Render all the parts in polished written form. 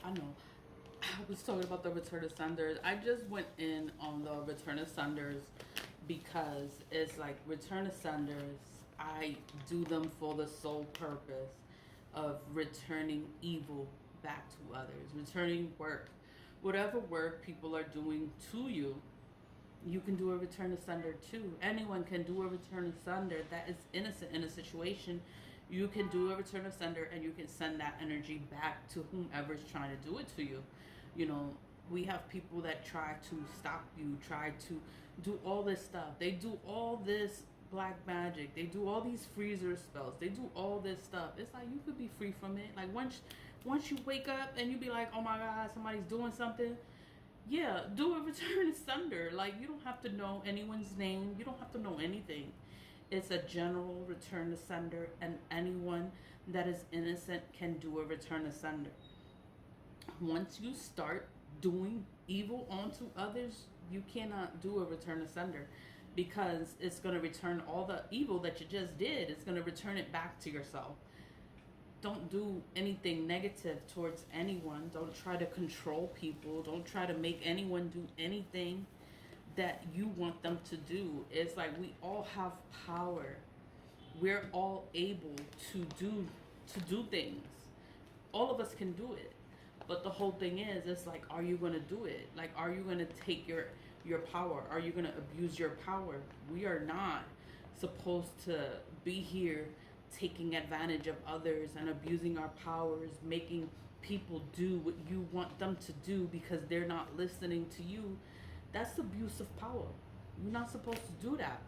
I know. I was talking about the return to senders. I just went in on the return to senders because it's like return to senders. I do them for the sole purpose of returning evil back to others, returning work. Whatever work people are doing to you, you can do a return to sender too. Anyone can do a return to sender that is innocent in a situation. You can do a return to sender and you can send that energy back to whomever's trying to do it to you. You know, we have people that try to stop you, try to do all this stuff. They do all this black magic. They do all these freezer spells. They do all this stuff. It's like you could be free from it. Like once you wake up and you be like, oh my God, somebody's doing something. Yeah, do a return to sender. Like, you don't have to know anyone's name. You don't have to know anything. It's a general return to sender, and anyone that is innocent can do a return to sender. Once you start doing evil onto others, you cannot do a return to sender because it's going to return all the evil that you just did. It's going to return it back to yourself. Don't do anything negative towards anyone. Don't try to control people. Don't try to make anyone do anything that you want them to do. It's like we all have power. We're all able to do things. All of us can do it. But the whole thing is, it's like, are you going to do it? Like, are you going to take your power? Are you going to abuse your power? We are not supposed to be here taking advantage of others and abusing our powers, making people do what you want them to do because they're not listening to you. That's abuse of power. You're not supposed to do that.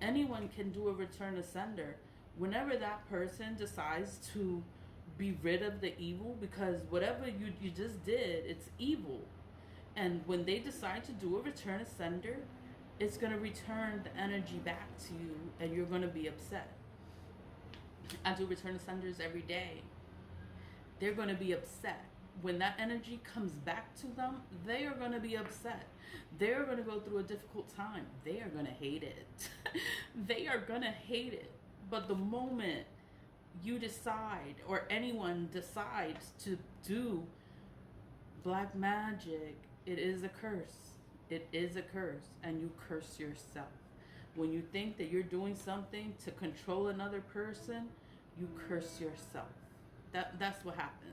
Anyone can do a return to sender whenever that person decides to be rid of the evil, because whatever you just did, it's evil. And when they decide to do a return to sender, it's going to return the energy back to you and you're going to be upset. I do return to senders every day. They're going to be upset. When that energy comes back to them, they are going to be upset. They're going to go through a difficult time. They are going to hate it. They are going to hate it. But the moment you decide, or anyone decides to do black magic, it is a curse. It is a curse, and you curse yourself. When you think that you're doing something to control another person, you curse yourself. That's what happens.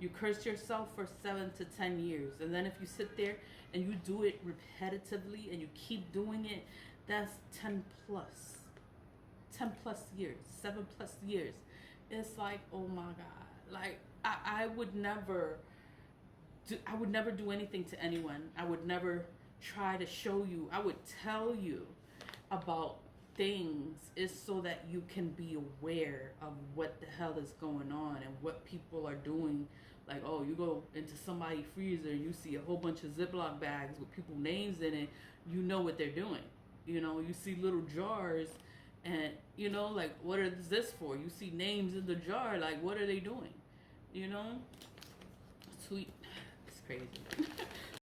You curse yourself for 7 to 10 years. And then if you sit there and you do it repetitively and you keep doing it, that's 10 plus. 10 plus years, 7 plus years. It's like, oh my God. Like, I would never do anything to anyone. I would never try to show you. I would tell you about things is so that you can be aware of what the hell is going on and what people are doing. Like, oh, you go into somebody's freezer and you see a whole bunch of Ziploc bags with people's names in it, you know what they're doing. You know, you see little jars and, you know, like, what is this for? You see names in the jar, like, what are they doing? You know? Sweet. It's crazy.